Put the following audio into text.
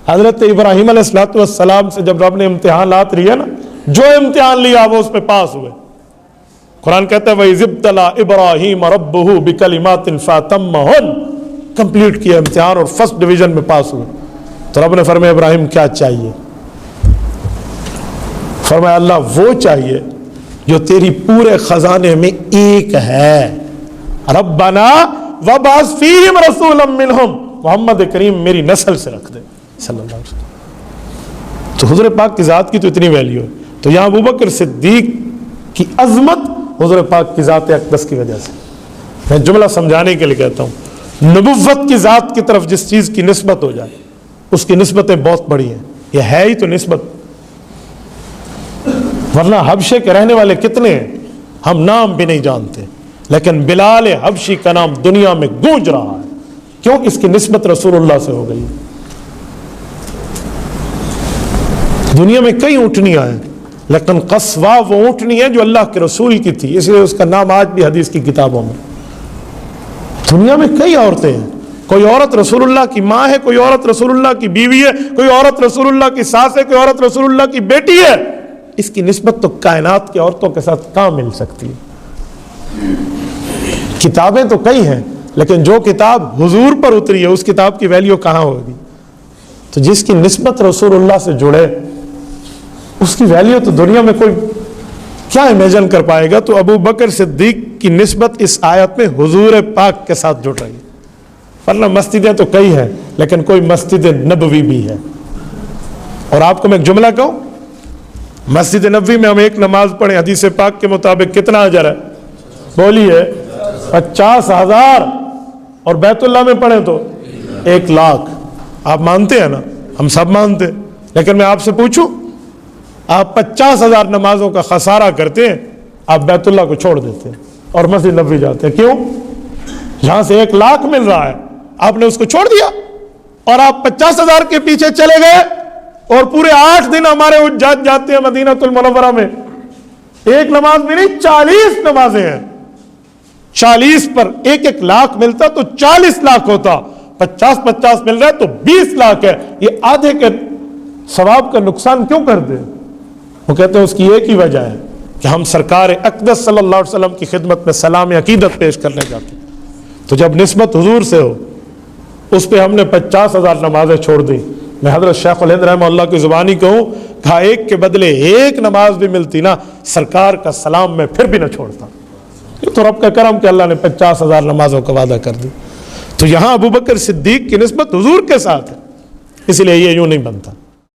حضرت ابراہیم علیہ السلام سے جب رب نے امتحانات لیے نا، جو امتحان لیا وہ اس پہ پاس ہوئے۔ قرآن کہتا ہے وَإِذِ ابْتَلَىٰ إِبْرَاهِيمَ رَبُّهُ بِكَلِمَاتٍ فَأَتَمَّهُنَّ، کمپلیٹ کیا امتحان اور فرسٹ ڈویژن میں پاس ہوئے۔ تو رب نے فرمایا ابراہیم کیا چاہیے؟ فرمایا اللہ وہ چاہیے جو تیری پورے خزانے میں ایک ہے، ربنا وَبَعَثْ فِيهِمْ رَسُولًا مِّنْهُمْ، محمد کریم میری نسل سے رکھ دے صلی اللہ علیہ وسلم۔ تو حضور پاک کی ذات کی تو اتنی ویلیو ہے۔ تو یہاں ابوبکر صدیق کی عظمت حضور پاک کی ذات اقدس کی وجہ سے۔ میں جملہ سمجھانے کے لیے کہتا ہوں، نبوت کی ذات کی طرف جس چیز کی نسبت ہو جائے اس کی نسبتیں بہت بڑی ہیں، یہ ہے ہی تو نسبت، ورنہ حبشے کے رہنے والے کتنے ہیں ہم نام بھی نہیں جانتے، لیکن بلال حبشی کا نام دنیا میں گونج رہا ہے، کیوں؟ اس کی نسبت رسول اللہ سے ہو گئی۔ دنیا میں کئی اونٹنیاں ہیں لیکن قصوہ وہ اونٹنی ہے جو اللہ کے رسول کی تھی، اس لیے اس کا نام آج بھی حدیث کی کتابوں میں۔ دنیا میں کئی عورتیں ہیں، کوئی عورت رسول اللہ کی ماں ہے، کوئی عورت رسول اللہ کی بیوی ہے، کوئی عورت رسول اللہ کی ساس ہے، کوئی عورت رسول اللہ کی بیٹی ہے۔ اس کی نسبت تو کائنات کی عورتوں کے ساتھ کہاں مل سکتی ہے؟ کتابیں تو کئی ہیں لیکن جو کتاب حضور پر اتری ہے اس کتاب کی ویلیو کہاں ہوگی؟ تو جس کی نسبت رسول اللہ سے جڑے اس کی ویلیو تو دنیا میں کوئی کیا امیجن کر پائے گا۔ تو ابو بکر صدیق کی نسبت اس آیت میں حضور پاک کے ساتھ جڑ رہی ہے، ورنہ مسجدیں تو کئی ہیں لیکن کوئی مسجد نبوی بھی ہے۔ اور آپ کو میں ایک جملہ کہوں، مسجد نبوی میں ہم ایک نماز پڑھیں حدیث پاک کے مطابق کتنا اجر ہے؟ بولیے 50,000، اور بیت اللہ میں پڑھیں تو 1,00,000۔ آپ مانتے ہیں نا؟ ہم سب مانتے ہیں، لیکن میں آپ سے پوچھوں، آپ 50,000 نمازوں کا خسارہ کرتے ہیں، آپ بیت اللہ کو چھوڑ دیتے ہیں اور مسجد نبوی جاتے ہیں، کیوں؟ جہاں سے 1,00,000 مل رہا ہے آپ نے اس کو چھوڑ دیا اور آپ 50,000 کے پیچھے چلے گئے، اور پورے 8 دن ہمارے حجاج جاتے ہیں مدینہ المنورہ میں، ایک نماز بھی نہیں 40 نمازیں ہیں، 40 پر 1,00,000 ملتا تو 40 لاکھ ہوتا، 50 مل رہا ہے تو 20 لاکھ ہے۔ یہ آدھے کے ثواب کا نقصان کیوں کر دے؟ وہ کہتے ہیں اس کی ایک ہی وجہ ہے کہ ہم سرکار اقدس صلی اللہ علیہ وسلم کی خدمت میں سلام عقیدت پیش کرنے جاتے ہیں۔ تو جب نسبت حضور سے ہو اس پہ ہم نے 50,000 نمازیں چھوڑ دی۔ میں حضرت شیخ الہند رحمہ اللہ کی زبانی کہوں، کہا ایک کے بدلے ایک نماز بھی ملتی نا، سرکار کا سلام میں پھر بھی نہ چھوڑتا۔ یہ تو رب کا کرم کہ اللہ نے 50,000 نمازوں کا وعدہ کر دی۔ تو یہاں ابوبکر صدیق کی نسبت حضور کے ساتھ ہے، اس لیے یہ یوں نہیں بنتا۔